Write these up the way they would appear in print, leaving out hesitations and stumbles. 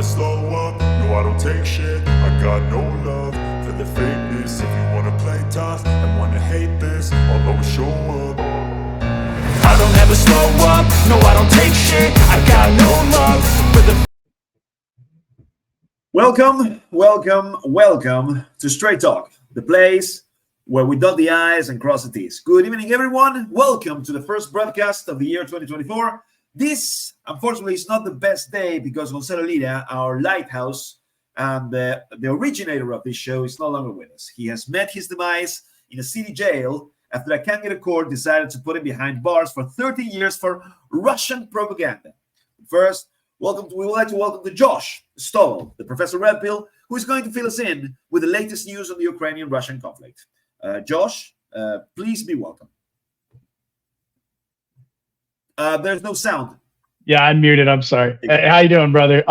slow up, no I don't take shit. I got no love for the fakeness. If you wanna play tough and wanna hate this, I'll always show up. I don't ever slow up, no I don't take shit. I got no love for the... Welcome to Straight Talk, the place where we dot the I's and cross the T's. Good evening, everyone. Welcome to the first broadcast of the year 2024. This, unfortunately, is not the best day because Gonzalo Lira, our lighthouse and the originator of this show, is no longer with us. He has met his demise in a city jail after a candidate court decided to put him behind bars for 30 years for Russian propaganda. First, we would like to welcome to Josh Stoll, the Professor Red Pill, who is going to fill us in with the latest news on the Ukrainian-Russian conflict. Josh, please be welcome. There's no sound. Yeah, I'm muted. I'm sorry. Hey, how you doing, brother?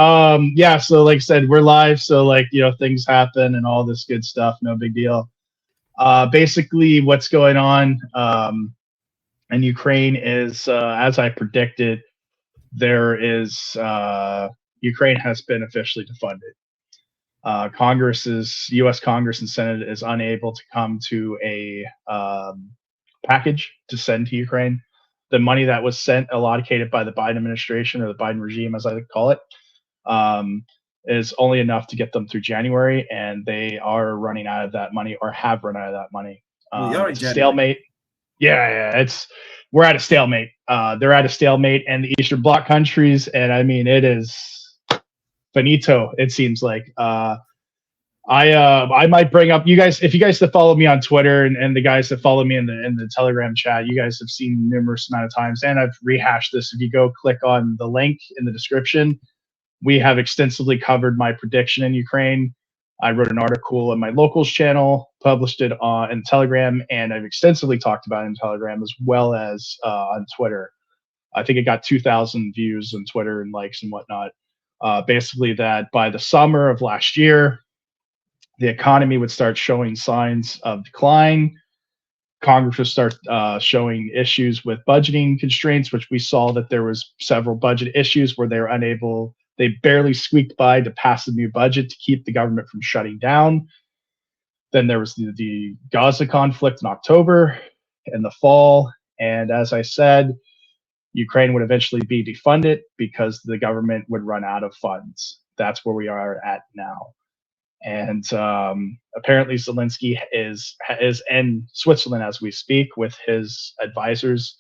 Yeah, so like I said, we're live, so things happen and all this good stuff. No big deal. Basically, what's going on in Ukraine is, as I predicted, Ukraine has been officially defunded. U.S. Congress and Senate is unable to come to a package to send to Ukraine. The money that was sent, allocated by the Biden administration or the Biden regime, as I call it, is only enough to get them through January, and they are running out of that money or have run out of that money. It's a stalemate. Yeah, we're at a stalemate. They're at a stalemate, and the Eastern Bloc countries, and I mean, it is finito. It seems like. I might bring up you guys, if you guys that follow me on Twitter and the guys that follow me in the Telegram chat, you guys have seen numerous amount of times, and I've rehashed this. If you go click on the link in the description, we have extensively covered my prediction in Ukraine. I wrote an article in my locals channel, published it in Telegram, and I've extensively talked about it in Telegram as well as on Twitter. I think it got 2,000 views on Twitter and likes and whatnot. Basically that by the summer of last year, the economy would start showing signs of decline. Congress would start showing issues with budgeting constraints, which we saw that there was several budget issues where they barely squeaked by to pass a new budget to keep the government from shutting down. Then there was the Gaza conflict in October and the fall. And as I said, Ukraine would eventually be defunded because the government would run out of funds. That's where we are at now. And apparently Zelensky is in Switzerland as we speak with his advisors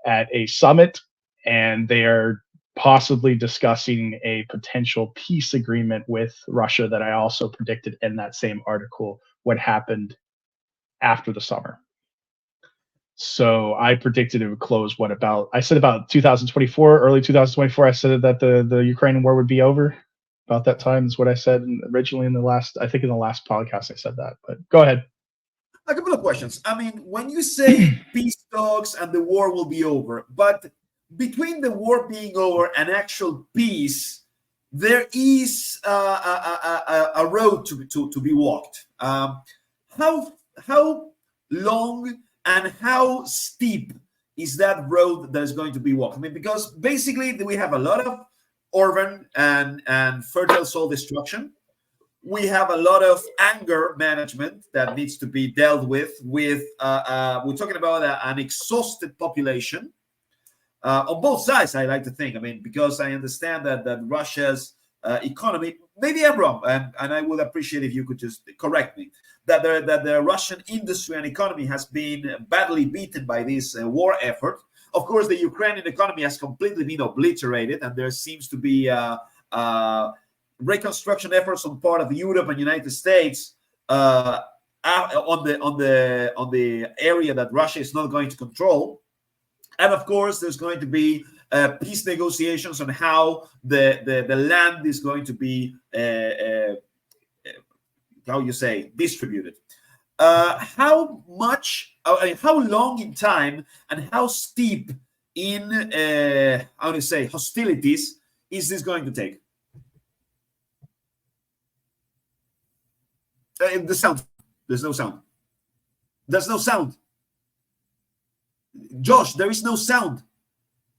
at a summit, and they are possibly discussing a potential peace agreement with Russia that I also predicted in that same article what happened after the summer. So I predicted it would close I said about 2024, early 2024, I said that the Ukrainian war would be over. About that time is what I said originally in the last podcast I said that, but go ahead. A couple of questions. I mean, when you say peace talks and the war will be over, but between the war being over and actual peace, there is a road to be walked. How long and how steep is that road that is going to be walked? I mean, because basically we have a lot of urban and fertile soil destruction. We have a lot of anger management that needs to be dealt with. We're talking about an exhausted population on both sides, I like to think. I mean, because I understand that Russia's economy, maybe I'm wrong, and I would appreciate if you could just correct me, that the Russian industry and economy has been badly beaten by this war effort. Of course, the Ukrainian economy has completely been obliterated, and there seems to be reconstruction efforts on part of Europe and United States on the area that Russia is not going to control. And of course, there's going to be peace negotiations on how the land is going to be distributed. How long in time and how steep in hostilities is this going to take? The sound. There's no sound. There's no sound. Josh, there is no sound.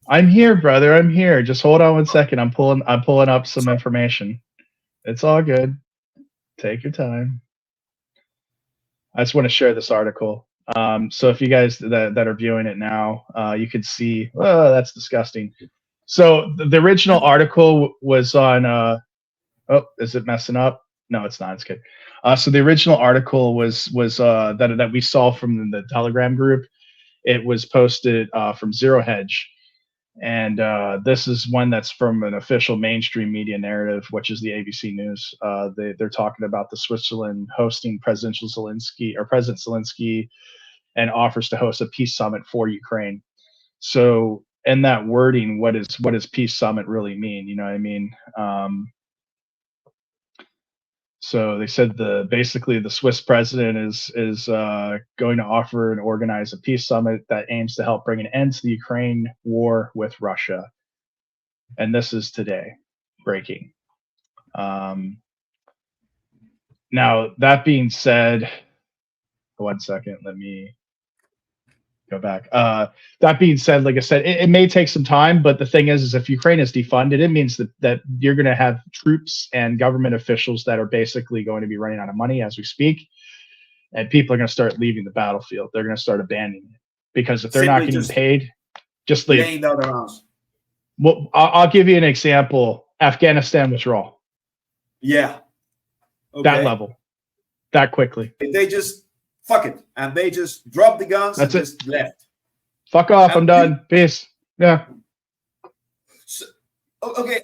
I'm here, brother. I'm here. Just hold on 1 second. I'm pulling up some information. It's all good. Take your time. I just want to share this article. So if you guys that are viewing it now, you can see. Oh, that's disgusting. So the original article was on. Oh, is it messing up? No, it's not. It's good. So the original article was that we saw from the Telegram group. It was posted from Zero Hedge, and this is one that's from an official mainstream media narrative, which is the ABC News. They're talking about the Switzerland hosting President Zelensky and offers to host a peace summit for Ukraine. So in that wording, what does peace summit really mean? You know what I mean? So they said basically the Swiss president is going to offer and organize a peace summit that aims to help bring an end to the Ukraine war with Russia. And this is today, breaking. Now that being said, 1 second, let me go back. That being said, like I said, it may take some time, but the thing is if Ukraine is defunded, it means that you're going to have troops and government officials that are basically going to be running out of money as we speak, and people are going to start leaving the battlefield. They're going to start abandoning it because if they're not getting paid, just leave. Laying down their arms. Well, I'll give you an example. Afghanistan withdrawal. Yeah. Okay. That level, that quickly. They just fuck it, and they just dropped the guns. That's and it. Just left. Fuck off. I'm done. Peace. Yeah. So, okay,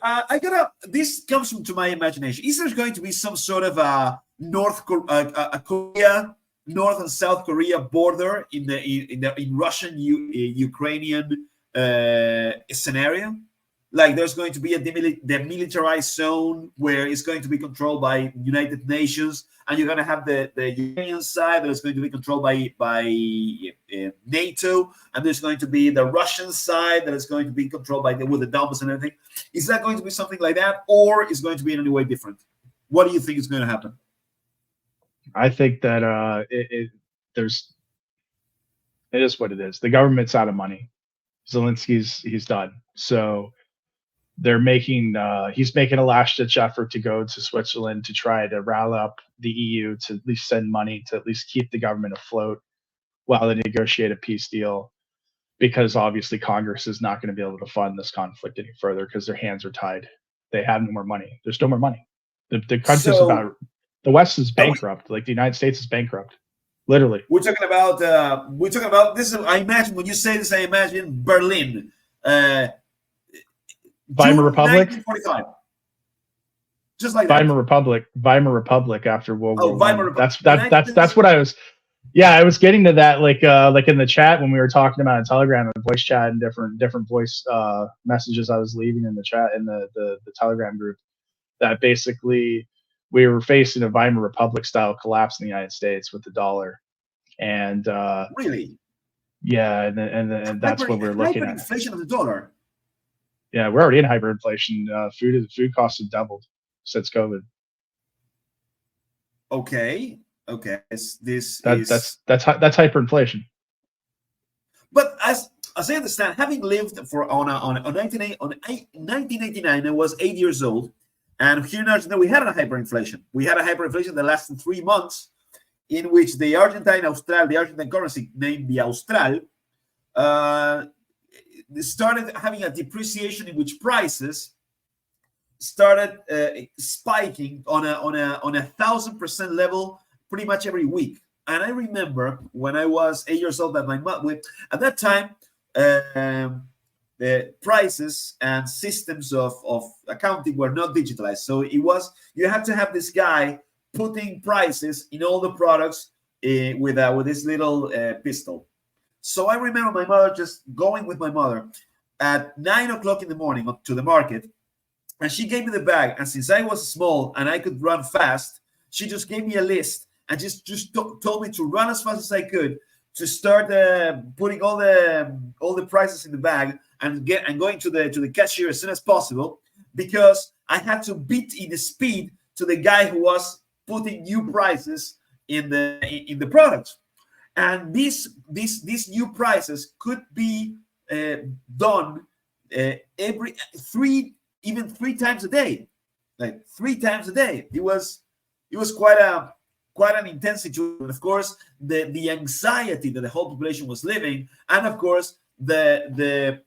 this comes to my imagination. Is there going to be some sort of a North and South Korea border in Russian Ukrainian scenario? Like there's going to be a demilitarized zone where it's going to be controlled by United Nations, and you're going to have the Ukrainian side that is going to be controlled by NATO, and there's going to be the Russian side that is going to be controlled with the Donbass and everything. Is that going to be something like that, or is going to be in any way different? What do you think is going to happen? I think that it is what it is. The government's out of money. Zelensky's done. So he's making a last-ditch effort to go to Switzerland to try to rally up the EU to at least send money to at least keep the government afloat while they negotiate a peace deal, because obviously Congress is not going to be able to fund this conflict any further because their hands are tied. They have no more money. There's no more money. The country's the West is bankrupt. Like the United States is bankrupt. Literally. We're talking about this. I imagine when you say this, I imagine Berlin. Weimar Republic? 1945. Just like that. Weimar Republic after World War Weimar I. That's what I was. Yeah, I was getting to that like in the chat when we were talking about a Telegram and voice chat and different voice messages I was leaving in the chat in the Telegram group, that basically we were facing a Weimar Republic style collapse in the United States with the dollar, and really, yeah, and that's what we're looking at. Inflation of the dollar. Yeah, we're already in hyperinflation. Food costs have doubled since COVID. Okay. That's hyperinflation. But as I understand, having lived on 1989, I was 8 years old, and here in Argentina we had a hyperinflation. We had a hyperinflation that lasted 3 months, in which the Argentine currency named the Austral, started having a depreciation in which prices started spiking on a 1,000% level pretty much every week. And I remember when I was 8 years old that my mother, at that time, the prices and systems of accounting were not digitalized. So you had to have this guy putting prices in all the products with this little pistol. So I remember my mother just going with my mother at 9 o'clock in the morning up to the market, and she gave me the bag. And since I was small and I could run fast, she just gave me a list and just told me to run as fast as I could to start putting all the prices in the bag and going to the cashier as soon as possible, because I had to beat in the speed to the guy who was putting new prices in the products. And these new prices could be done every even three times a day, like 3 times a day. It was quite an intense situation. Of course, the anxiety that the whole population was living, and of course the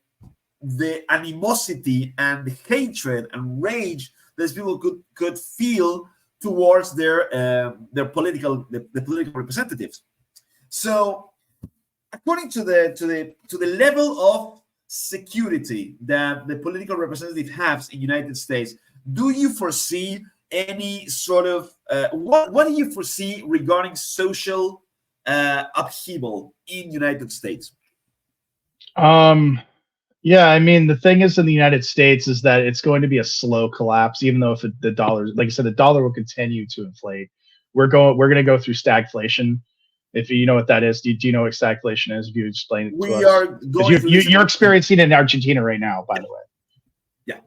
animosity and the hatred and rage that people could feel towards their political the political representatives. So, according to the level of security that the political representative has in United States, do you foresee any sort of what do you foresee regarding social upheaval in United States? Yeah, I mean, the thing is in the United States is that it's going to be a slow collapse, even though if the dollar, like I said, the dollar will continue to inflate. We're going to go through stagflation. If you know what that is, do you know what stagflation is? If you explain it to We us, are because going through this. you're experiencing it in Argentina right now, by the way. Yeah,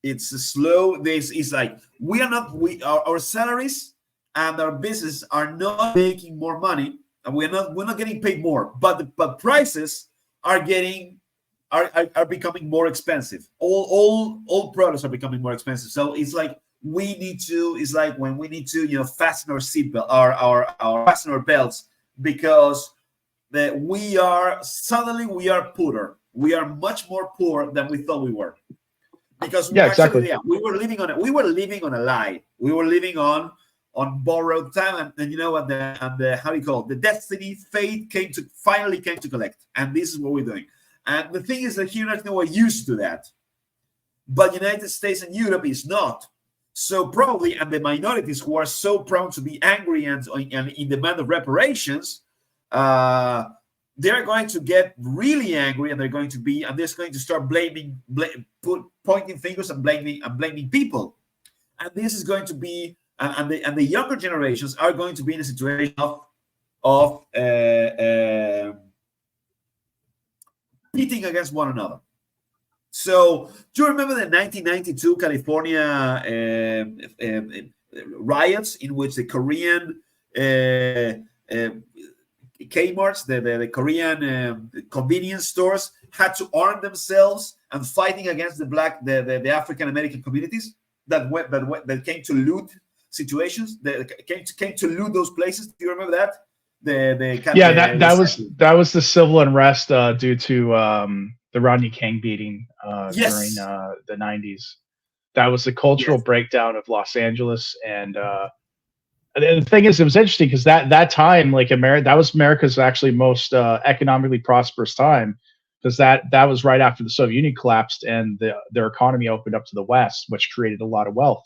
it's a slow. This is like we are not. Our salaries and our business are not making more money, and we're not getting paid more. But prices are getting are becoming more expensive. All products are becoming more expensive. So it's like we need to. It's like when we need to fasten our seatbelt, our fasten our belts, because that we are suddenly we are poorer. We are much more poor than we thought we were, because Yeah, actually, exactly. yeah, we were living on a lie. We were living on borrowed time, and you know what, the how do you call it, the destiny, fate finally came to collect, and this is what we're doing. And the thing is that here in Argentina we're used to that, but United States and Europe is not. So probably, and the minorities who are so prone to be angry and in demand of reparations, they're going to get really angry, and they're going to start pointing fingers and blaming people. And this is going to be, and the younger generations are going to be in a situation of pitting against one another. So, do you remember the 1992 California riots in which the Korean Kmart's, the Korean convenience stores, had to arm themselves and fighting against the African American communities that came to loot situations, that came to loot those places? Do you remember that? That was the civil unrest due to the Rodney King beating during Yes. the 90s. That was the cultural Yes. breakdown of Los Angeles, and the thing is, it was interesting because that time, like that was America's actually most economically prosperous time, because that was right after the Soviet Union collapsed and their economy opened up to the West, which created a lot of wealth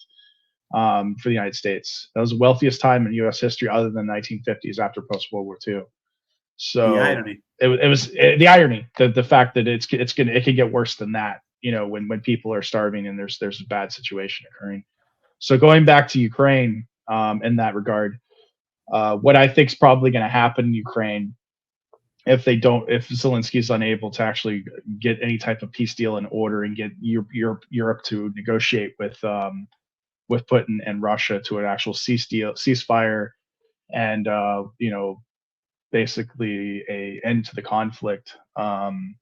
for the United States. That was the wealthiest time in U.S. history, other than the 1950s after post World War II. The So irony. it was the irony, the fact that it can get worse than that. When people are starving and there's a bad situation occurring. So going back to Ukraine, in that regard, what I think is probably going to happen in Ukraine, if Zelensky is unable to actually get any type of peace deal in order and get Europe to negotiate with Putin and Russia to an actual ceasefire, and basically a end to the conflict. And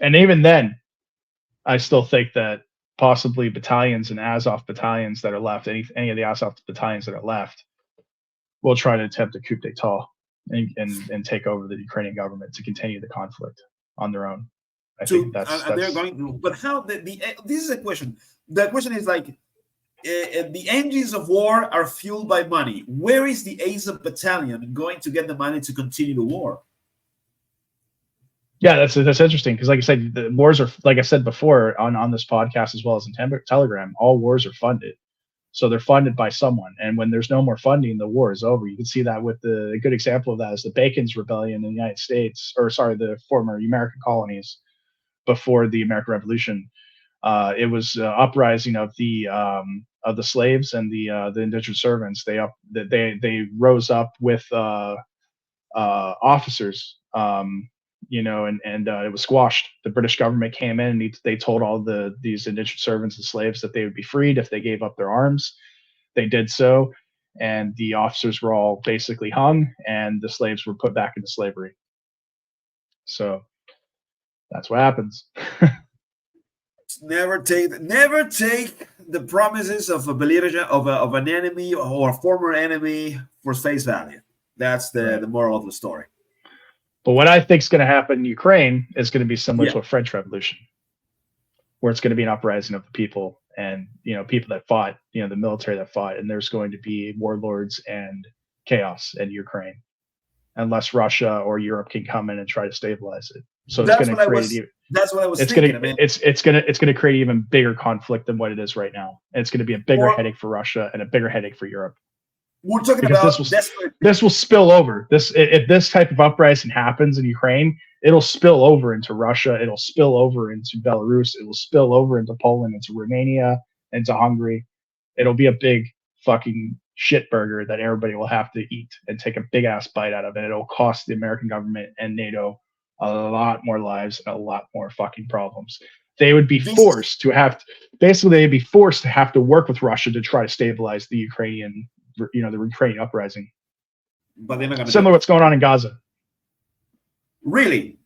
even then, I still think that possibly battalions and Azov battalions that are left, any of the Azov battalions that are left, will try to attempt a coup d'état and take over the Ukrainian government to continue the conflict on their own. I think that's they're going to, but how this is a question. The question is like, the engines of war are fueled by money. Where is the Azov battalion going to get the money to continue the war? Yeah, that's interesting, because like I said, the wars are, like I said before on this podcast as well as in Telegram, all wars are funded. So they're funded by someone, and when there's no more funding, the war is over. You can see that with a good example of that is the Bacon's Rebellion in the United States, or sorry, the former American colonies before the American Revolution. It was uprising of the slaves and the indentured servants. They rose up with officers, and it was squashed. The British government came in and they told all these indentured servants and slaves that they would be freed if they gave up their arms. They did so, and the officers were all basically hung, and the slaves were put back into slavery. So That's what happens. Never take the promises of a belligerent of an enemy or a former enemy for face value. That's the moral of the story. But what I think is going to happen in Ukraine is going to be similar to a French Revolution, where it's going to be an uprising of the people and, people that fought, the military that fought, and there's going to be warlords and chaos in Ukraine unless Russia or Europe can come in and try to stabilize it. So it's going to create. That's what I was thinking. It's going to create even bigger conflict than what it is right now. And it's going to be a bigger headache for Russia and a bigger headache for Europe. We're talking about this will spill over. If this type of uprising happens in Ukraine, it'll spill over into Russia. It'll spill over into Belarus. It will spill over into Poland, into Romania, into Hungary. It'll be a big fucking shit burger that everybody will have to eat and take a big ass bite out of. And it'll cost the American government and NATO a lot more lives and a lot more fucking problems. They would be forced to have to work with Russia to try to stabilize the Ukrainian uprising. But they're not going to similar to what's going on in Gaza. Really?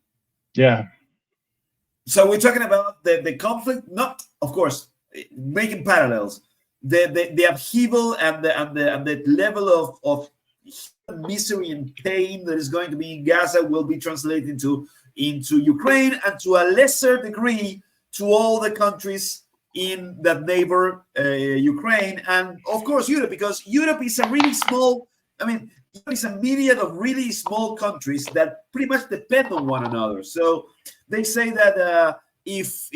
Yeah. So we're talking about the conflict, not, of course, making parallels. The upheaval and the level of misery and pain that is going to be in Gaza will be translated into Ukraine, and to a lesser degree to all the countries in that neighbor Ukraine, and of course Europe, because Europe is a really small. It's a myriad of really small countries that pretty much depend on one another. So they say that if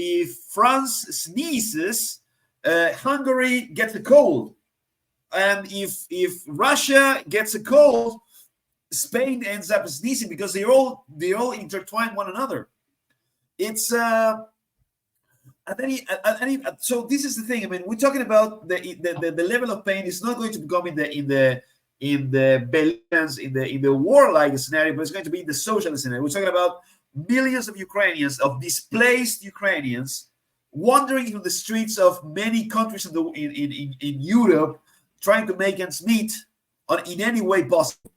France sneezes, Hungary gets a cold, and if Russia gets a cold, Spain ends up sneezing, because they all intertwine one another. It's so this is the thing. We're talking about the level of pain is not going to become in the balance in the warlike scenario, but it's going to be in the social scenario. We're talking about millions of Ukrainians, of displaced Ukrainians, wandering through the streets of many countries in Europe, trying to make ends meet in any way possible.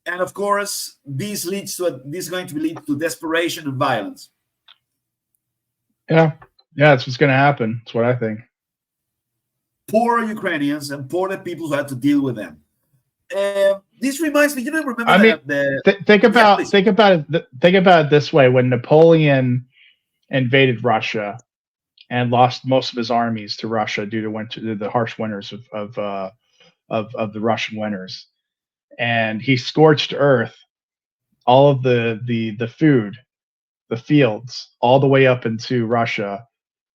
And of course, this is going to lead to desperation and violence. Yeah, that's what's going to happen. That's what I think. Poor Ukrainians and poor the people who had to deal with them. This reminds me. Think about it this way: when Napoleon invaded Russia and lost most of his armies to Russia due to the harsh winters of the Russian winters, and he scorched earth all of the food, the fields, all the way up into Russia,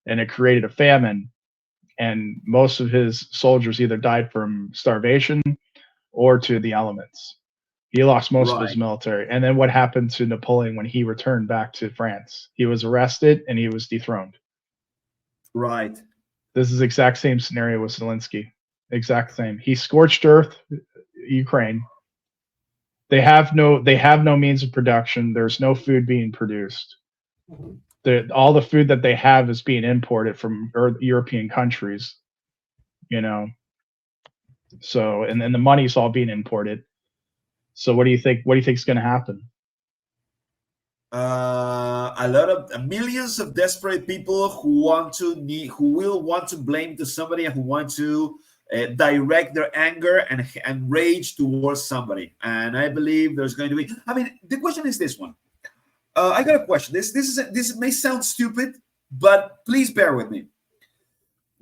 and it created a famine, and most of his soldiers either died from starvation or to the elements. He lost most of his military. And then what happened to Napoleon when he returned back to France? He was arrested and he was dethroned. Right. This is exact same scenario with Zelensky. Exact same. He scorched earth, Ukraine. They have no means of production. There's no food being produced. All the food that they have is being imported from European countries, So, and then the money's all being imported. So, what do you think? What do you think is going to happen? A lot of millions of desperate people who will want to blame to somebody, and who want to direct their anger and rage towards somebody. And I believe there's going to be. The question is this one. I got a question. This may sound stupid, but please bear with me.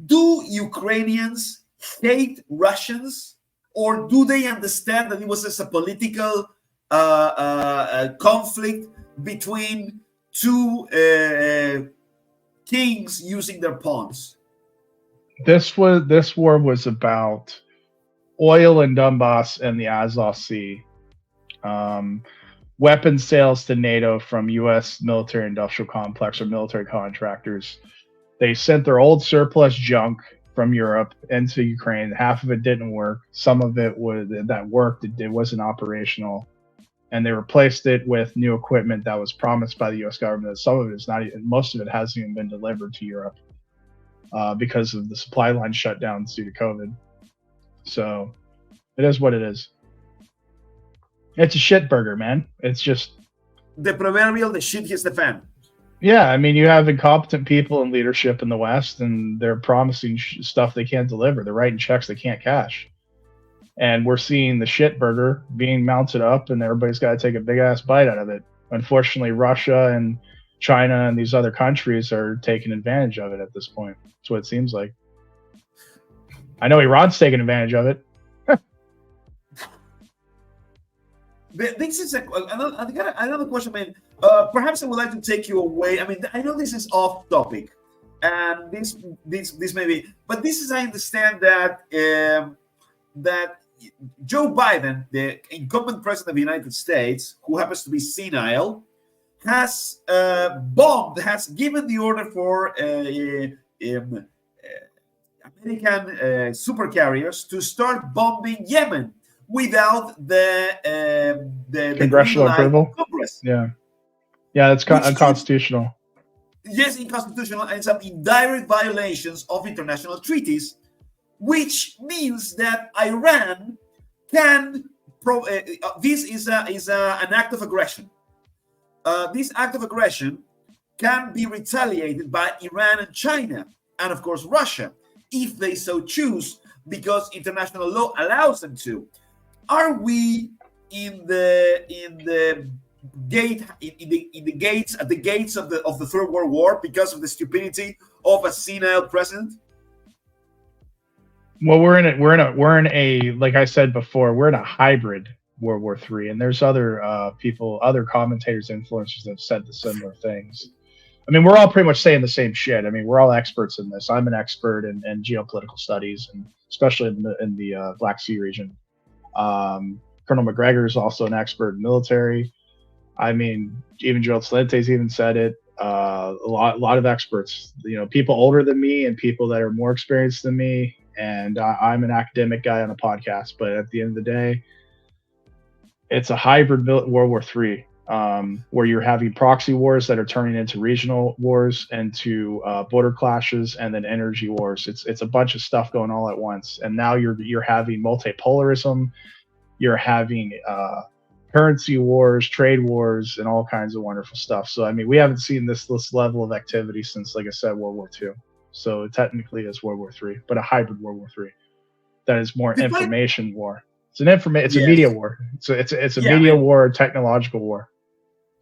Do Ukrainians hate Russians, or do they understand that it was just a political conflict between two kings using their pawns? This war was about oil in Donbass and the Azov Sea. Weapon sales to NATO from U.S. military industrial complex or military contractors. They sent their old surplus junk from Europe into Ukraine. Half of it didn't work. Some of it that worked. It wasn't operational, and they replaced it with new equipment that was promised by the U.S. government. Some of it is not. Most of it hasn't even been delivered to Europe because of the supply line shutdowns due to COVID. So it is what it is. It's a shit burger, man. It's just the proverbial, the shit hits the fan. Yeah, I mean, you have incompetent people in leadership in the West, and they're promising stuff they can't deliver. They're writing checks they can't cash. And we're seeing the shit burger being mounted up, and everybody's got to take a big ass bite out of it. Unfortunately, Russia and China and these other countries are taking advantage of it at this point. That's what it seems like. I know Iran's taking advantage of it. This is another question. I mean, perhaps I would like to take you away. I mean, I know this is off topic, and this may be, but this is, I understand that that Joe Biden, the incumbent president of the United States, who happens to be senile, has given the order for American super carriers to start bombing Yemen without the congressional approval. Congress. Yeah, that's unconstitutional. Yes, inconstitutional, and some indirect violations of international treaties, which means that Iran can. This is an act of aggression. This act of aggression can be retaliated by Iran and China, and of course Russia, if they so choose, because international law allows them to. Are we at the gates of the Third World War because of the stupidity of a senile president? Well, we're in a like I said before, we're in a hybrid World War III, and there's other other commentators, influencers that have said the similar things. I mean, we're all pretty much saying the same shit. I mean, we're all experts in this. I'm an expert in geopolitical studies, and especially in the Black Sea region. Colonel McGregor is also an expert in military. I mean, even Joe Salente's even said it. A lot of experts, people older than me and people that are more experienced than me. And I'm an academic guy on a podcast, but at the end of the day, it's a hybrid World War III, where you're having proxy wars that are turning into regional wars, into border clashes, and then energy wars. It's a bunch of stuff going all at once. And now you're having multipolarism, you're having currency wars, trade wars, and all kinds of wonderful stuff. So I mean, we haven't seen this level of activity since, like I said, World War II. So technically, it's World War III, but a hybrid World War III that is more information war. It's a media war. It's a media war, technological war,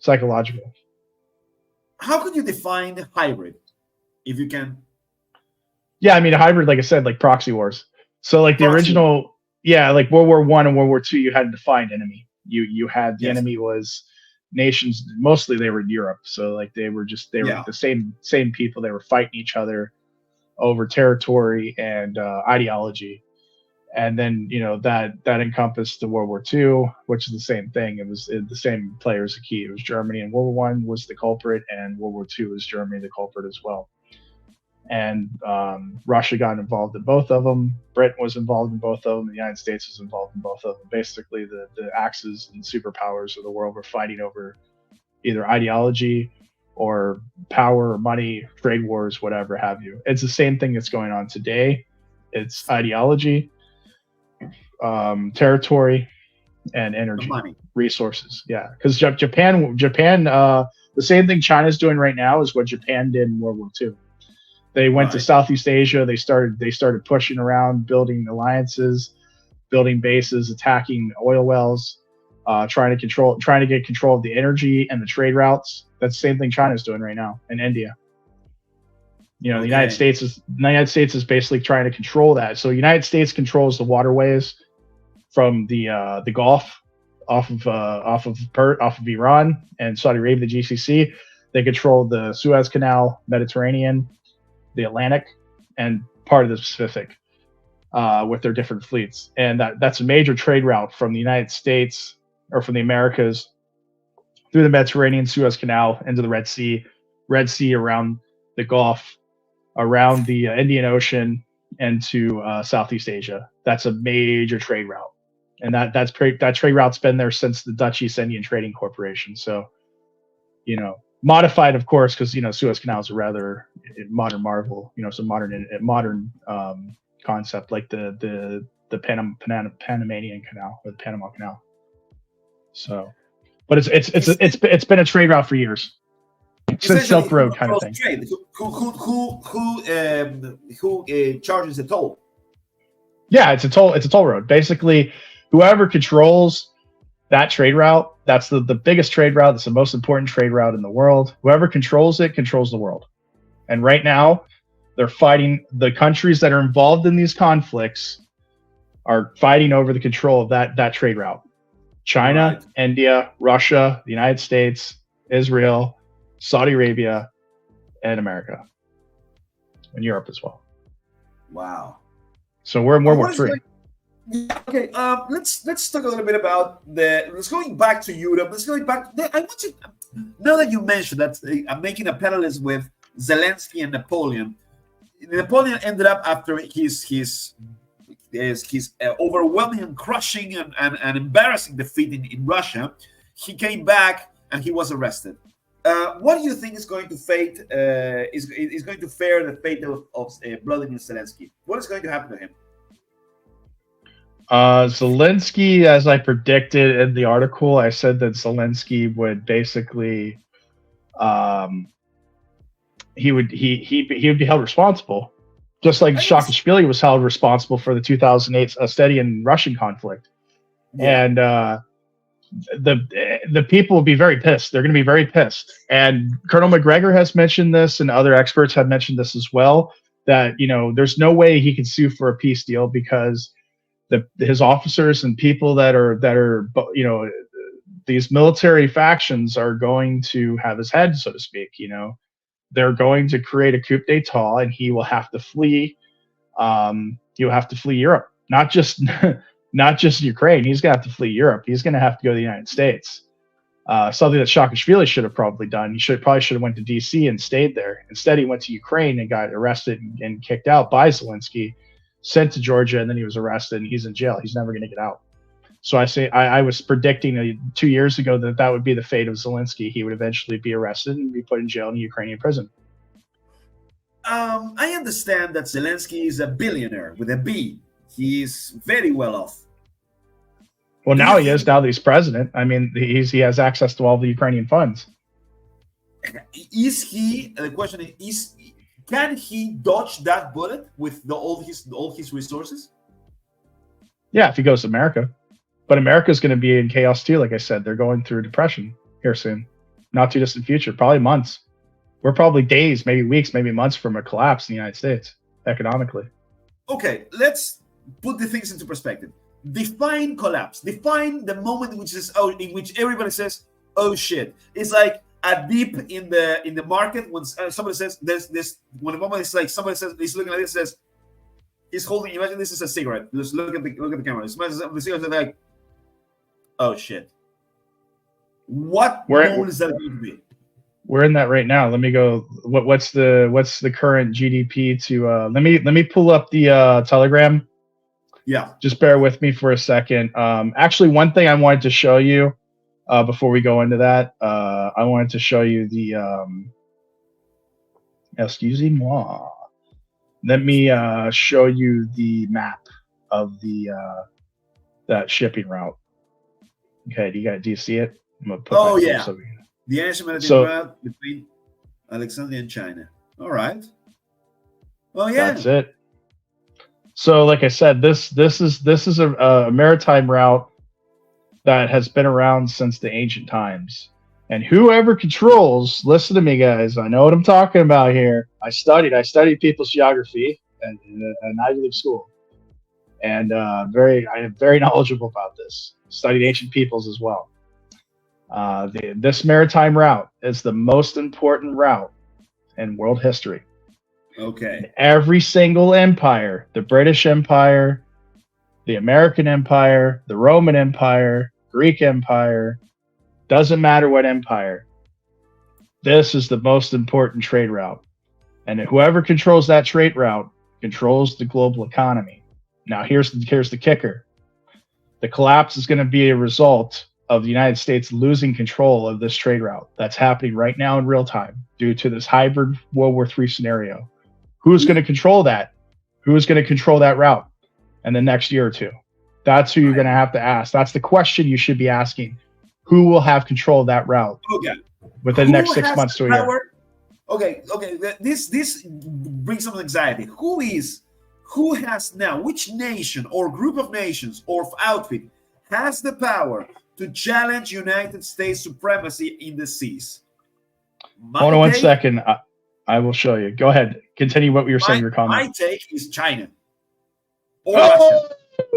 psychological. How could you define hybrid, if you can? Yeah, I mean, a hybrid, like I said, like proxy wars. So like the original, like World War I and World War II, you had a defined enemy. You had the enemy was nations. Mostly they were in Europe, so like they were the same people. They were fighting each other over territory and ideology. And then, that encompassed the World War II, which is the same thing. It was the same players are key. It was Germany, and World War I was the culprit, and World War II was Germany the culprit as well. And Russia got involved in both of them. Britain was involved in both of them. The United States was involved in both of them. Basically, the axes and superpowers of the world were fighting over either ideology or power or money, trade wars, whatever have you. It's the same thing that's going on today. It's ideology, territory, and energy, resources. Yeah, because Japan, the same thing China's doing right now is what Japan did in World War II. They went to Southeast Asia. They started pushing around, building alliances, building bases, attacking oil wells, trying to get control of the energy and the trade routes. That's the same thing China's doing right now in India. The United States is basically trying to control that. So the United States controls the waterways from the Gulf off of Iran and Saudi Arabia, the GCC. They control the Suez Canal, Mediterranean, the Atlantic, and part of the Pacific with their different fleets. And that's a major trade route from the United States or from the Americas through the Mediterranean, Suez Canal, into the Red Sea around the Gulf, around the Indian Ocean, and to Southeast Asia. That's a major trade route. And that trade route's been there since the Dutch East Indian Trading Corporation. So, modified, of course, because Suez Canal is a rather modern marvel. Some modern concept like the Panamanian Canal or the Panama Canal. So, But it's been a trade route for years, since Silk Road kind of thing. Trade? Who charges the toll? Yeah, it's a toll road. Basically, whoever controls that trade route, that's the biggest trade route. That's the most important trade route in the world. Whoever controls it controls the world. And right now, they're fighting. The countries that are involved in these conflicts are fighting over the control of that trade route. China, right. India, Russia, the United States, Israel, Saudi Arabia, and America, and Europe as well. Wow. So we're in World War III. Okay, let's talk a little bit about let's going back to Europe. Let's go back. I want you, now that you mentioned that I'm making a parallels with Zelensky and Napoleon. Napoleon ended up after his overwhelming and crushing and embarrassing defeat in Russia. He came back and he was arrested. What do you think is going to is going to fare the fate of Vladimir Zelensky? What is going to happen to him? Zelensky, as I predicted in the article, I said that Zelensky would basically he would be held responsible, just like Saakashvili was held responsible for the 2008 Ostedian-Russian conflict. Yeah. And the people will be very pissed. They're going to be very pissed. And Colonel McGregor has mentioned this, and other experts have mentioned this as well, that, you know, there's no way he can sue for a peace deal because his officers and people that are, you know, these military factions are going to have his head, so to speak. You know, they're going to create a coup d'etat, and he will have to flee. He'll have to flee Europe, not just Ukraine. He's going to have to flee Europe. He's going to have to go to the United States. Something that Saakashvili should have probably done. He probably should have went to D.C. and stayed there. Instead, he went to Ukraine and got arrested and kicked out by Zelensky, sent to Georgia, and then he was arrested and he's in jail. He's never going to get out. So I was predicting 2 years ago that would be the fate of Zelensky. He would eventually be arrested and be put in jail in a Ukrainian prison. I understand that Zelensky is a billionaire with a B. He's very well off. Well, now he is. Now that he's president. I mean, he has access to all the Ukrainian funds. Is he? The question is, can he dodge that bullet with all his resources? Yeah, if he goes to America. But America's going to be in chaos too. Like I said, they're going through depression here soon. Not too distant future, probably months. We're probably days, maybe weeks, maybe months from a collapse in the United States economically. Okay, let's put the things into perspective. Define collapse. Define the moment in which everybody says, "Oh shit!" It's like a dip in the market when somebody says there's this. When the moment is like somebody says he's looking at this, says he's holding. Imagine this is a cigarette. Just look at the camera. Imagine the cigarette is like, "Oh shit!" What moment is that going to be? We're in that right now. Let me go. What's the current GDP to? Let me pull up the Telegram. Yeah. Just bear with me for a second. Actually, one thing I wanted to show you before we go into that, I wanted to show you the. Excusez-moi. Let me show you the map of the that shipping route. Okay, do you see it? I'm gonna put yeah. The ancient Mediterranean route between Alexandria and China. All right. Oh yeah. That's it. So, like I said, this is a maritime route that has been around since the ancient times. And whoever controls, listen to me, guys. I know what I'm talking about here. I studied people's geography in an Ivy League school, and I am very knowledgeable about this. Studied ancient peoples as well. This maritime route is the most important route in world history. Okay. In every single empire, the British Empire, the American Empire, the Roman Empire, Greek Empire, doesn't matter what empire, this is the most important trade route. And whoever controls that trade route controls the global economy. Now, here's the kicker. The collapse is going to be a result of the United States losing control of this trade route that's happening right now in real time due to this hybrid World War III scenario. Who's going to control that? Who is going to control that route in the next year or two? That's who you're going to have to ask. That's the question you should be asking. who will have control of that route Okay. within the next Who 6 has months the to a year. power? Okay. This brings some anxiety. Who has now? Which nation or group of nations or outfit has the power to challenge United States supremacy in the seas? Hold on one take- second. I will show you. Go ahead. Continue what you were saying. Your comment. My take is China or Russia.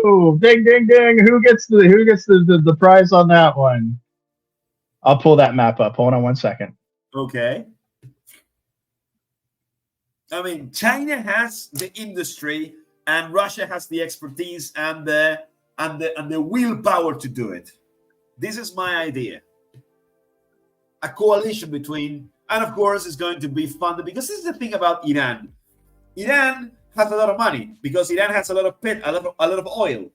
Oh, ding, ding, ding! Who gets the prize on that one? I'll pull that map up. Hold on one second. Okay. I mean, China has the industry, and Russia has the expertise and the willpower to do it. This is my idea. A coalition between, and of course, it's going to be funded because this is the thing about Iran. Iran has a lot of money because Iran has a lot of oil.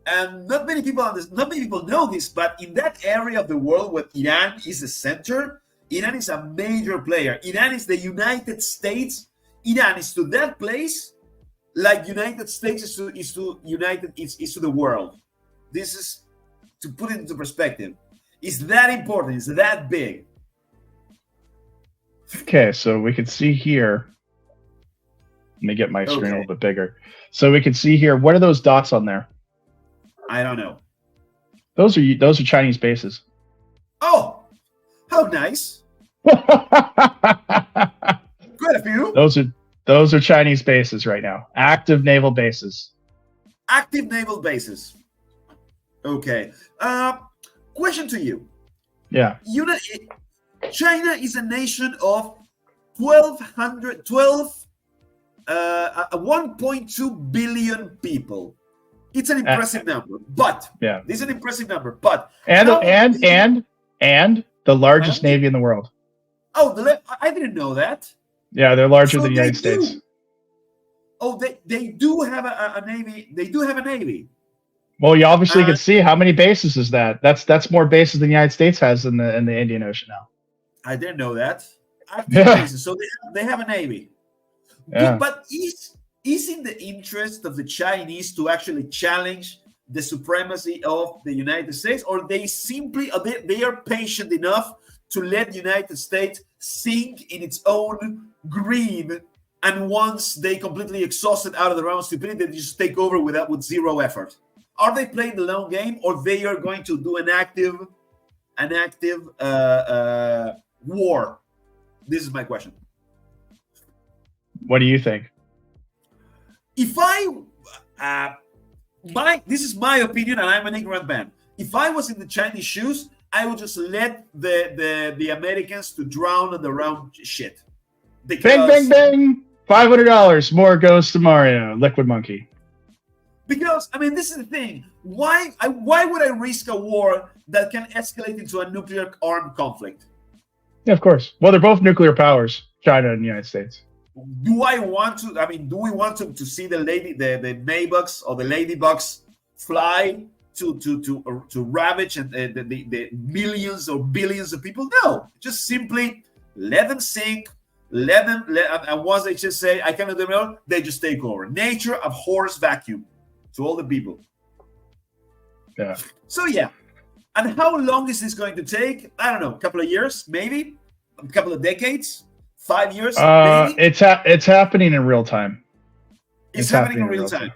And not many people know this, but in that area of the world where Iran is the center, Iran is a major player. Iran is the United States. Iran is to that place like United States is to the world. This is to put it into perspective. It's that important. It's that big. Okay, so we can see here. Let me get my screen a little bit bigger. So we can see here. What are those dots on there? I don't know. Those are Chinese bases. Oh, how nice. Quite a few. Those are Chinese bases right now. Active naval bases. Active naval bases. Okay. Question to you. Yeah. China is a nation of 1.2 billion people. It's an impressive number, but yeah, this is an impressive number, but and the largest navy in the world. Oh, I didn't know that. Yeah, they're larger than the United States. Oh, they do have a navy. They do have a navy. Well, you obviously can see how many bases is that. That's more bases than the United States has in the Indian Ocean now. I didn't know that. Bases, so they have a navy. Yeah. But is in the interest of the Chinese to actually challenge the supremacy of the United States, or they simply they are patient enough to let the United States sink in its own greed, and once they completely exhausted out of their own stupidity, they just take over with zero effort? Are they playing the long game, or they are going to do an active war? This is my question. What do you think? If this is my opinion, and I'm an ignorant man. If I was in the Chinese shoes, I would just let the Americans to drown in their own shit. Bing, bing, bing! $500 more goes to Mario, Liquid Monkey. Because I mean, this is the thing. Why would I risk a war that can escalate into a nuclear armed conflict? Yeah, of course. Well, they're both nuclear powers, China and the United States. Do I want to? I mean, do we want to see the Maybucks or the ladybugs fly to ravage and the millions or billions of people? No, just simply let them sink. And once they just say, "I cannot do it alone," they just take over. Nature abhors vacuum to all the people. Yeah. So yeah, and how long is this going to take? I don't know, a couple of years, maybe, a couple of decades. 5 years, maybe? It's happening in real time. It's happening in real time.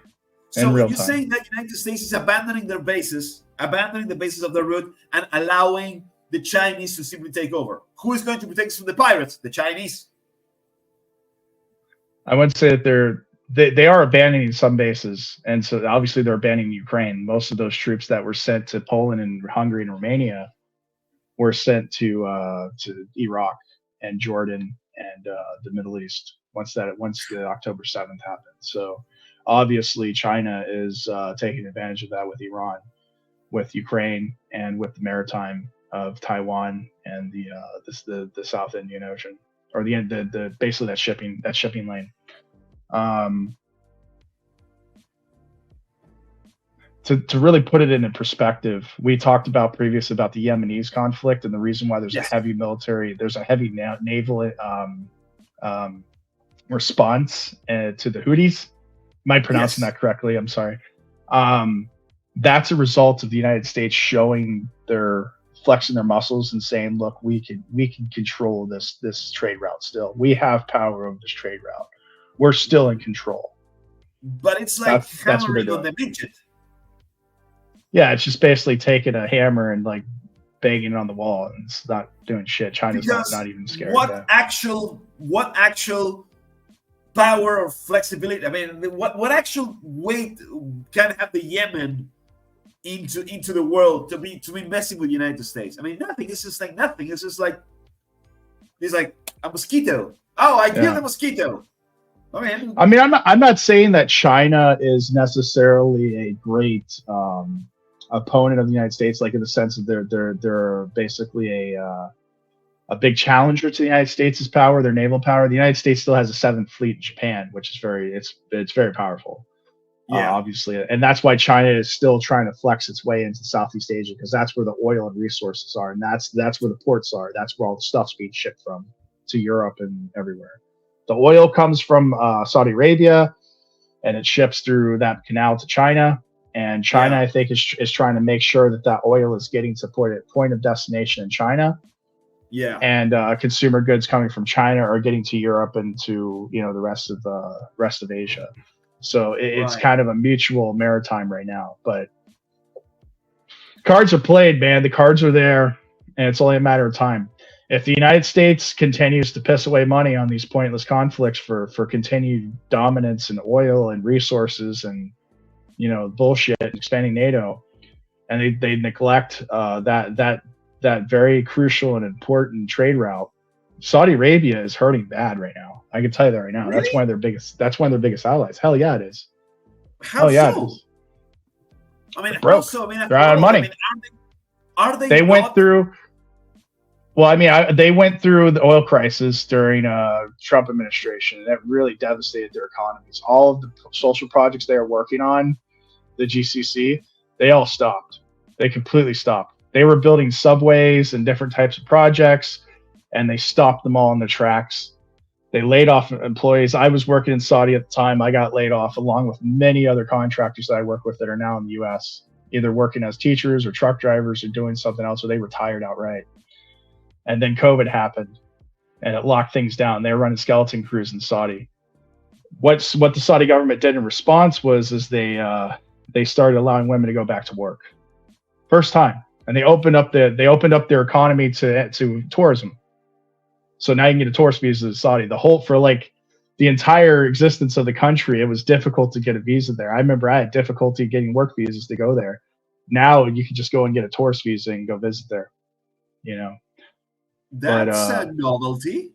So you're saying that the United States is abandoning the bases of their route, and allowing the Chinese to simply take over. Who is going to protect us from the pirates? The Chinese. I would say that they are abandoning some bases, and so obviously they're abandoning Ukraine. Most of those troops that were sent to Poland and Hungary and Romania were sent to Iraq and Jordan and the Middle East once the October 7th happened. So obviously China is taking advantage of that with Iran, with Ukraine, and with the maritime of Taiwan and the South Indian Ocean, or the basically that shipping lane. To really put it into perspective, we talked about previously about the Yemenis conflict and the reason why there's a heavy naval response to the Houthis. Am I pronouncing that correctly? I'm sorry. that's a result of the United States showing flexing their muscles and saying, look, we can control this trade route still. We have power over this trade route. We're still in control. But it's like that's what they're hammering on doing. the midget. Yeah, it's just basically taking a hammer and like banging it on the wall, and it's not doing shit. China's not even scared. What actual power or flexibility? I mean, what actual weight can have the Yemen into the world to be messing with the United States? I mean, nothing. It's just like nothing. It's just like he's like a mosquito. Oh, I killed a mosquito. I mean, I'm not saying that China is necessarily a great opponent of the United States, like in the sense that they're basically a big challenger to the United States' power, their naval power. The United States still has a 7th Fleet in Japan, which is it's very powerful. Obviously, and that's why China is still trying to flex its way into Southeast Asia, because that's where the oil and resources are, and that's where the ports are. That's where all the stuff's being shipped from to Europe and everywhere. The oil comes from Saudi Arabia, and it ships through that canal to China. And China, I think, is trying to make sure that oil is getting to point of destination in China. Yeah. And consumer goods coming from China are getting to Europe and to the rest of Asia. So it's kind of a mutual maritime right now. But cards are played, man. The cards are there, and it's only a matter of time. If the United States continues to piss away money on these pointless conflicts for continued dominance in oil and resources and bullshit, expanding NATO, and they neglect that very crucial and important trade route, Saudi Arabia is hurting bad right now. I can tell you that right now. Really? That's one of their biggest allies. Hell yeah, it is. How yeah, so? it is. I mean, They're broke. Also, I mean, they're out of money. I mean, are they? They went through. Well, I mean, they went through the oil crisis during Trump administration, and that really devastated their economies. All of the social projects they are working on, the GCC, they all stopped. They completely stopped. They were building subways and different types of projects, and they stopped them all in their tracks. They laid off employees. I was working in Saudi at the time. I got laid off along with many other contractors that I work with that are now in the U.S., either working as teachers or truck drivers or doing something else, or they retired outright. And then COVID happened, and it locked things down. They were running skeleton crews in Saudi. What the Saudi government did in response was they started allowing women to go back to work, first time, and they opened up their economy to tourism. So now you can get a tourist visa to Saudi. The entire existence of the country, it was difficult to get a visa there. I remember I had difficulty getting work visas to go there. Now you can just go and get a tourist visa and go visit there. That's a novelty.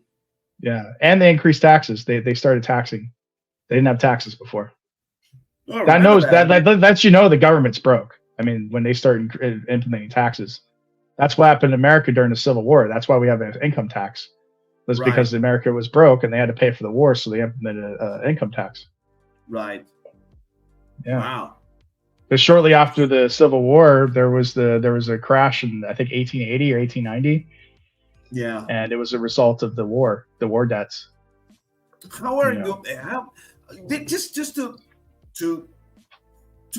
Yeah, and they increased taxes. They started taxing. They didn't have taxes before. Oh, that's the government's broke. I mean, when they started implementing taxes, that's what happened in America during the Civil War. That's why we have an income tax. That's because America was broke and they had to pay for the war, so they implemented an income tax. Right. Yeah. Wow. But shortly after the Civil War, there was a crash in, I think, 1880 or 1890. Yeah. And it was a result of the war debts. How are you? How just to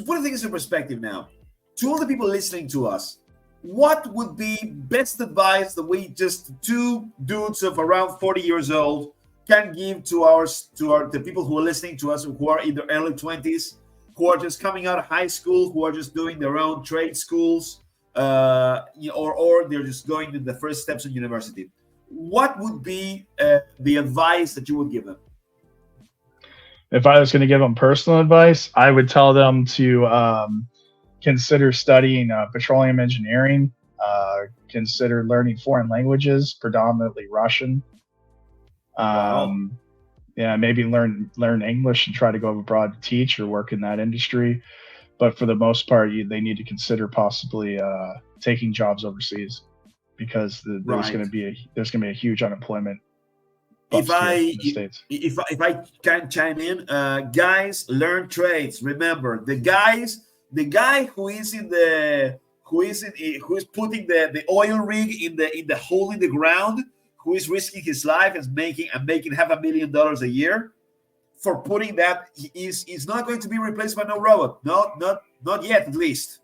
put things in perspective now, to all the people listening to us, what would be best advice that we just two dudes of around 40 years old can give to the people who are listening to us, who are in their early 20s, who are just coming out of high school, who are just doing their own trade schools, or they're just going to the first steps in university? What would be the advice that you would give them? If I was going to give them personal advice, I would tell them to consider studying petroleum engineering, consider learning foreign languages, predominantly Russian. Yeah, maybe learn English and try to go abroad to teach or work in that industry. But for the most part, they need to consider possibly taking jobs overseas, because there's going to be a huge unemployment. If I can chime in, guys, learn trades. Remember, the guy who is putting the oil rig in the hole in the ground, who is risking his life and making $500,000 a year. for putting that is not going to be replaced by no robot. Not yet, at least.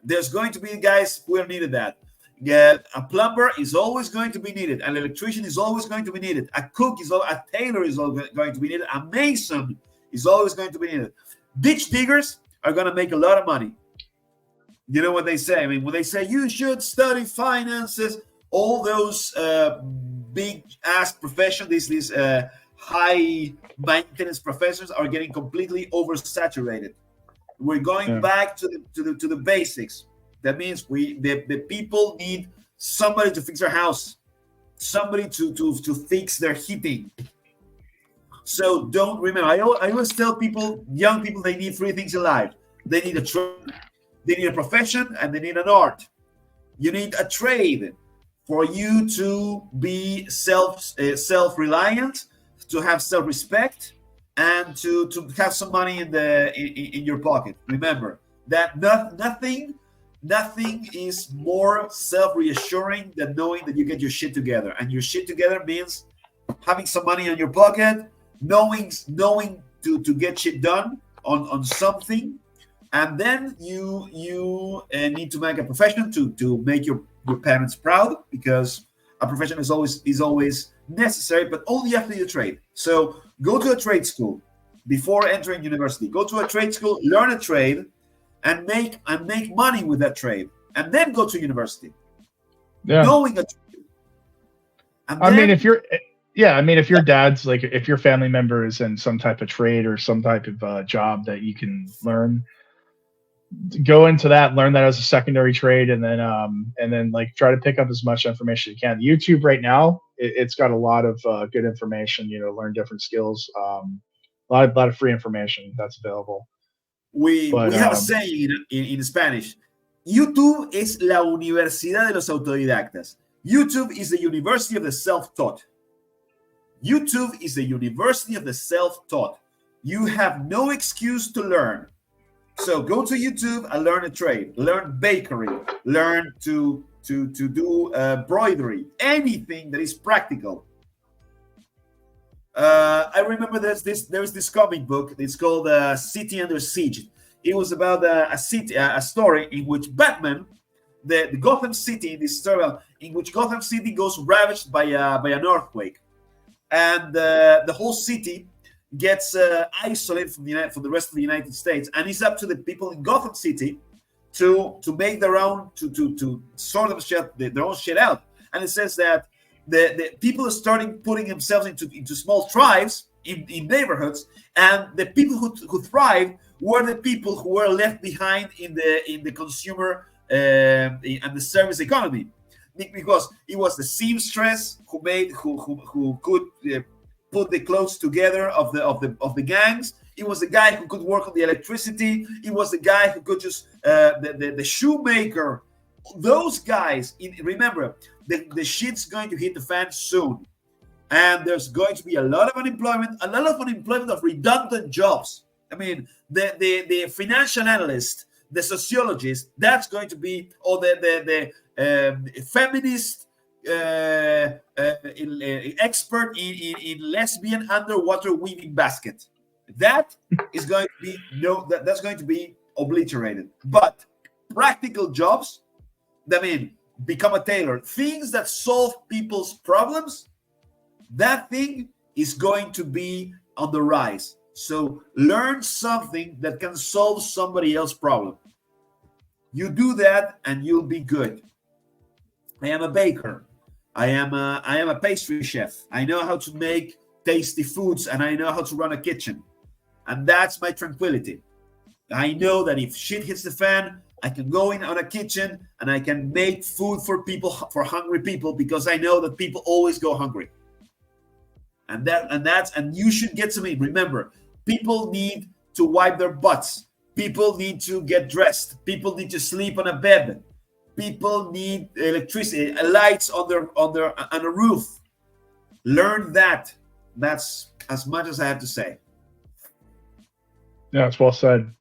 There's going to be guys who are needed that. Yeah, a plumber is always going to be needed. An electrician is always going to be needed. A cook a tailor is always going to be needed. A mason is always going to be needed. Ditch diggers are going to make a lot of money. You know what they say? I mean, when they say you should study finances, all those big ass professions, these high maintenance professors are getting completely oversaturated. We're going back to the basics. That means the people need somebody to fix their house, somebody to fix their heating. So don't remember. I always tell people, young people, they need 3 things in life. They need a trade, they need a profession, and they need an art. You need a trade for you to be self-reliant, to have self-respect, and to have some money in your pocket. Remember that nothing is more self-reassuring than knowing that you get your shit together. And your shit together means having some money in your pocket, knowing to get shit done on something, and then you need to make a profession to make your parents proud, because a profession is always necessary, but only after you trade. So go to a trade school before entering university. Go to a trade school, learn a trade, and make money with that trade, and then go to university. Yeah. Knowing a trade. I mean, if your dad's like, if your family member is in some type of trade or some type of job that you can learn, go into that, learn that as a secondary trade, and then like try to pick up as much information as you can. YouTube right now, it's got a lot of good information. Learn different skills. A lot of free information that's available. We have a saying in Spanish. YouTube es la universidad de los autodidactas. YouTube is the university of the self-taught. YouTube is the university of the self-taught. You have no excuse to learn. So go to YouTube and learn a trade. Learn bakery. Learn to do embroidery. Anything that is practical. I remember there's this comic book. It's called City Under Siege. It was about a story in which Batman, the Gotham City, in which Gotham City goes ravaged by an earthquake, and the whole city gets isolated from the rest of the United States, and it's up to the people in Gotham City to make their own to sort of their own shit out. And it says that the people are starting putting themselves into small tribes in neighborhoods, and the people who thrived were the people who were left behind in the consumer and the service economy, because it was the seamstress who could put the clothes together of the gangs. It was the guy who could work on the electricity. It was the guy who could just the shoemaker. Those guys. Remember, the shit's going to hit the fan soon, and there's going to be a lot of unemployment of redundant jobs. I mean, the financial analyst, the sociologist, that's going to be, or the feminist expert in lesbian underwater weaving basket. That is going to be that's going to be obliterated. But practical jobs, I mean, become a tailor, things that solve people's problems, that thing is going to be on the rise. So learn something that can solve somebody else's problem. You do that and you'll be good. I am a baker. I am a pastry chef. I know how to make tasty foods, and I know how to run a kitchen. And that's my tranquility. I know that if shit hits the fan, I can go in on a kitchen and I can make food for people, for hungry people, because I know that people always go hungry. And you should get something. Remember, people need to wipe their butts. People need to get dressed. People need to sleep on a bed. People need electricity, lights on a roof. Learn that. That's as much as I have to say. Yeah, it's well said.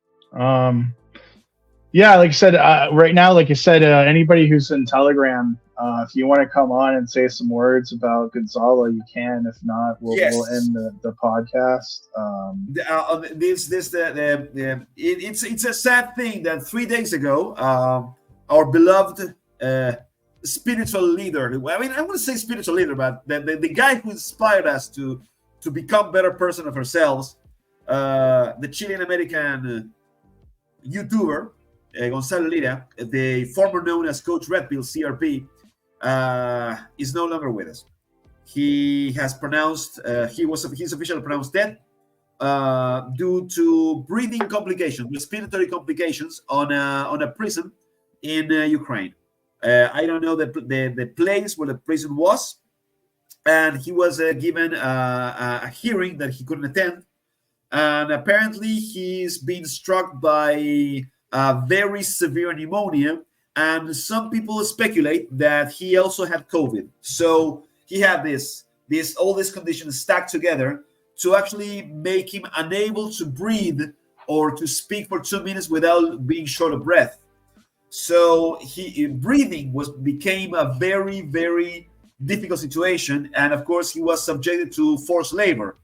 Yeah, like I said, right now, like I said, anybody who's in Telegram, if you want to come on and say some words about Gonzalo, you can. If not, we'll Yes. end the podcast. It's a sad thing that 3 days ago, our beloved spiritual leader. I mean, I wouldn't say spiritual leader, but the guy who inspired us to become better person of ourselves, the Chilean American YouTuber Gonzalo Lira, the former known as Coach Red Pill (CRP), is no longer with us. He has pronounced he's officially pronounced dead due to breathing complications, respiratory complications on a prison in Ukraine. I don't know the place where the prison was, and he was given a hearing that he couldn't attend, and apparently he's been struck by very severe pneumonia, and some people speculate that he also had COVID. So he had all these conditions stacked together to actually make him unable to breathe or to speak for 2 minutes without being short of breath. So breathing became a very, very difficult situation, and of course he was subjected to forced labor.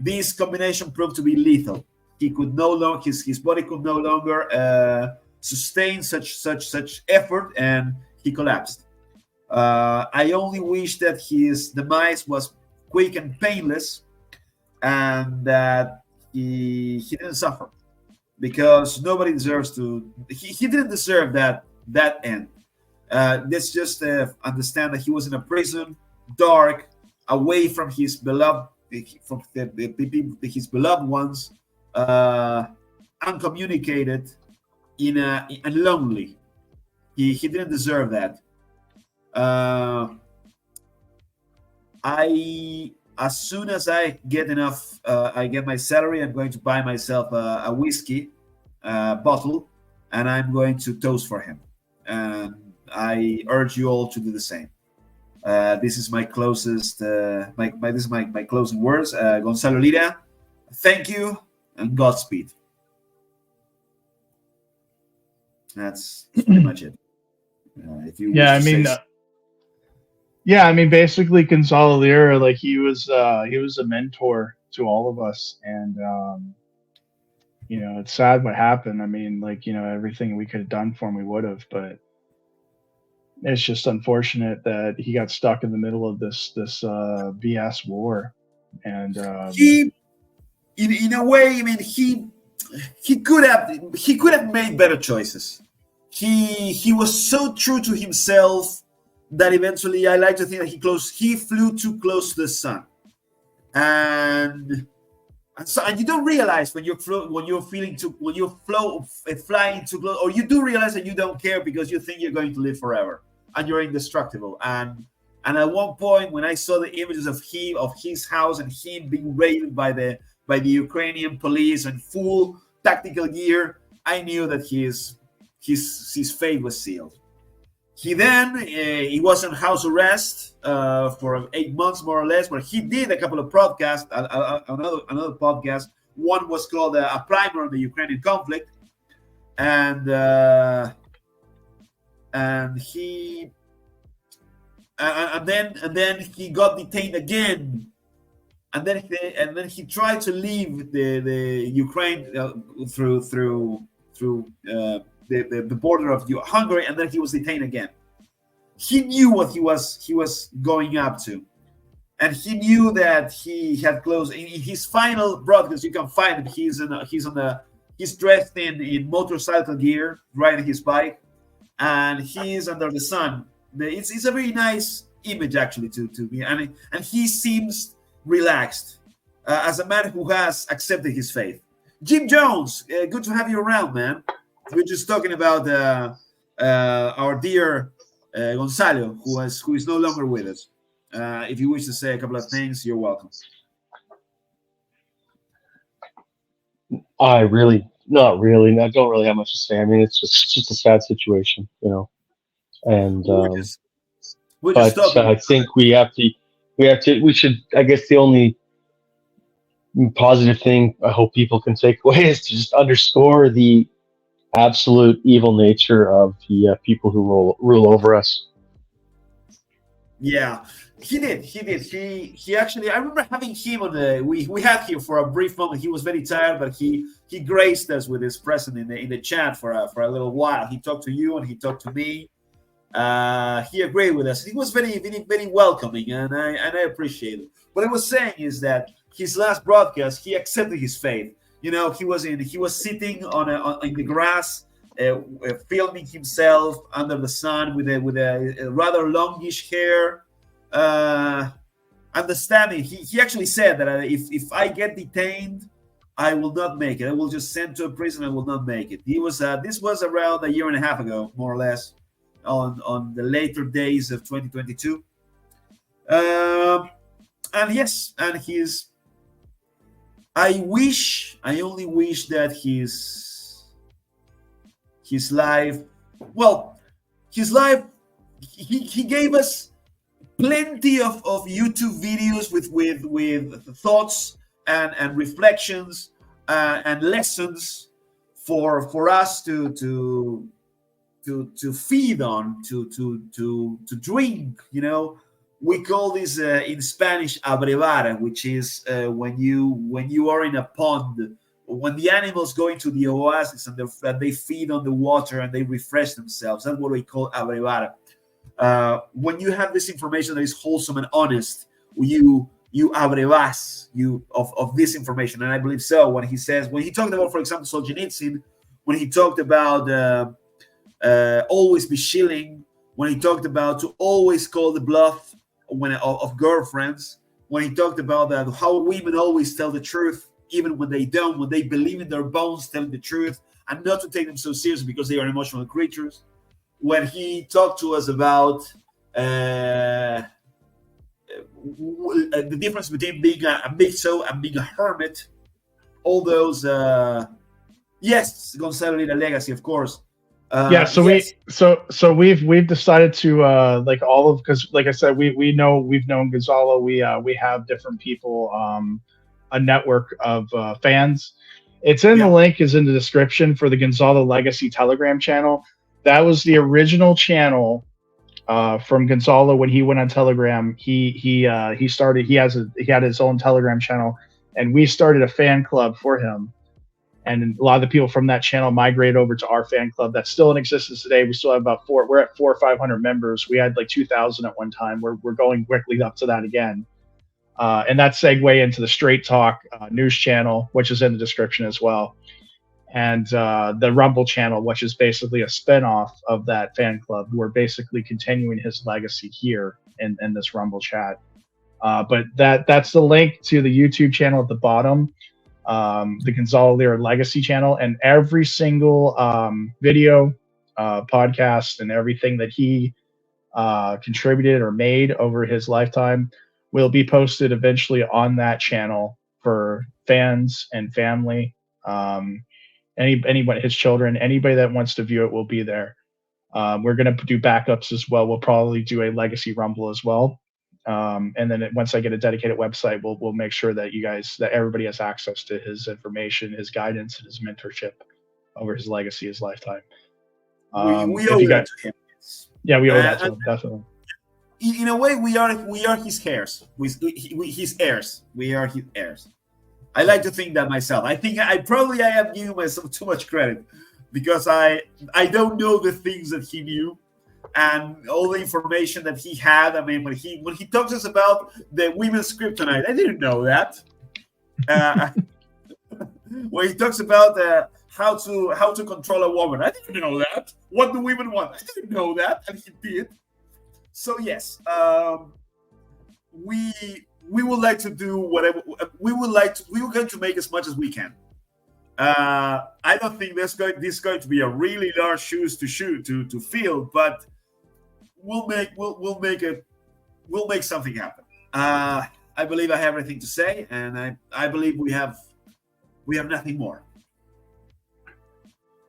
This combination proved to be lethal. He could no longer his body could no longer sustain such effort, and he collapsed. I only wish that his demise was quick and painless, and that he didn't suffer, because nobody deserves to. He didn't deserve that end. Let's just understand that he was in a prison, dark, away from his beloved, from his beloved ones, uncommunicated, and lonely. He didn't deserve that. I As soon as I get enough, I get my salary, I'm going to buy myself a whiskey bottle, and I'm going to toast for him. And I urge you all to do the same. This is my closest, this is my closing words. Gonzalo Lira, thank you and Godspeed. That's pretty much it. If you Yeah, I wish to mean, say yeah, I mean, basically, Gonzalo Lira, like he was a mentor to all of us, and it's sad what happened. I mean, like everything we could have done for him, we would have, but it's just unfortunate that he got stuck in the middle of this BS war, and he, in a way, I mean, he could have made better choices. He was so true to himself that eventually, I like to think that he flew too close to the sun, and you don't realize when you're flying too close, or you do realize that you don't care because you think you're going to live forever and you're indestructible. And at one point, when I saw the images of his house and him being raided by the Ukrainian police in full tactical gear, I knew that his fate was sealed. He was on house arrest for 8 months, more or less, where he did a couple of podcasts, another podcast. One was called a primer on the Ukrainian conflict, and then he got detained again, and then he tried to leave the Ukraine through the border of Hungary, and then he was detained again. He knew what he was going up to, and he knew that he had closed. In his final broadcast, you can find it. He's dressed in motorcycle gear, riding his bike, and he is under the sun. It's a very nice image, actually, to me, and he seems relaxed, as a man who has accepted his fate. Jim Jones, good to have you around, man. We're just talking about our dear Gonzalo, who is no longer with us. If you wish to say a couple of things, you're welcome. I don't really have much to say. I mean, it's just a sad situation, and we're just talking. I think we should. I guess the only positive thing I hope people can take away is to just underscore the absolute evil nature of the people who rule over us. Yeah, he did. He actually. I remember having him on the. We had him for a brief moment. He was very tired, but he graced us with his presence in the chat for a little while. He talked to you and he talked to me. He agreed with us. He was very welcoming, and I appreciate it. What I was saying is that his last broadcast, he accepted his fate. You know, he was sitting in the grass, filming himself under the sun with a rather longish hair. Understanding, he actually said that if I get detained, I will not make it. I will just send to a prison. I will not make it. This was around a year and a half ago, more or less, on the later days of 2022. And yes, and I only wish that his life, he gave us plenty of YouTube videos with thoughts and reflections and lessons for us to feed on, to drink. You know, we call this in Spanish abrevar, which is when you are in a pond, when the animals go into the oasis and they feed on the water and they refresh themselves. That's what we call abrevar. When you have this information that is wholesome and honest, you abrevas of this information, and I believe so. When he talked about, for example, Solzhenitsyn, when he talked about always be shilling, when he talked about to always call the bluff of girlfriends, when he talked about that how women always tell the truth even when they don't, when they believe in their bones telling the truth, and not to take them so seriously because they are emotional creatures. When he talked to us about the difference between being a mixo and being a hermit, all those yes, Gonzalo Lira legacy, of course. So yes. we've decided to because like I said, we've known Gonzalo. We have different people, a network of fans. It's in the link is in the description for the Gonzalo Legacy Telegram channel. That was the original channel from Gonzalo when he went on Telegram. He had his own Telegram channel, and we started a fan club for him. And a lot of the people from that channel migrated over to our fan club that's still in existence today. We still have we're at 400 or 500 members. We had like 2,000 at one time. We're going quickly up to that again. And that segue into the Straight Talk news channel, which is in the description as well. And the Rumble channel, which is basically a spinoff of that fan club. We're basically continuing his legacy here in this Rumble chat. But that's the link to the YouTube channel at the bottom. The Gonzalo Lira Legacy channel, and every single video, podcast, and everything that he contributed or made over his lifetime will be posted eventually on that channel for fans and family. Anybody, his children, anybody that wants to view it will be there. We're going to do backups as well. We'll probably do a Legacy Rumble as well. And then once I get a dedicated website, we'll make sure that that everybody has access to his information, his guidance, and his mentorship over his legacy, his lifetime. We owe that to him. Yeah, we owe that to him, definitely. In a way, we are his heirs. His heirs. We are his heirs. I like to think that myself. I think I am giving myself too much credit because I don't know the things that he knew. And all the information that he had. I mean, when he talks to us about the women's kryptonite, I didn't know that. When he talks about how to control a woman, I didn't know that. What do women want? I didn't know that, and he did. So yes, we would like to do whatever we would like to. We were going to make as much as we can. I don't think this is going to be a really large shoes to fill, but we'll make something happen. I believe I have everything to say, and I believe we have nothing more.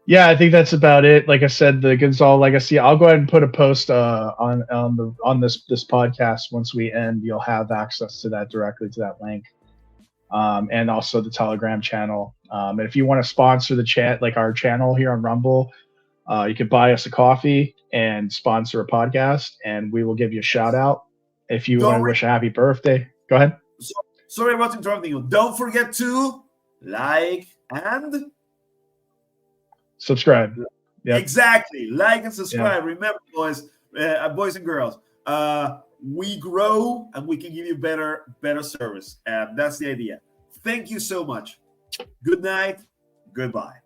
Yeah, I think that's about it. Like I said, the Gonzalo Legacy. I'll go ahead and put a post on this podcast once we end. You'll have access to that directly to that link. and also the Telegram channel. And if you want to sponsor the chat, like our channel here on Rumble, you could buy us a coffee and sponsor a podcast, and we will give you a shout out. If you want to wish a happy birthday, go ahead. Sorry about interrupting you. Don't forget to like and subscribe. Yep. Exactly. Like and subscribe. Yep. Remember, boys and girls, we grow and we can give you better service. And that's the idea. Thank you so much. Good night. Goodbye.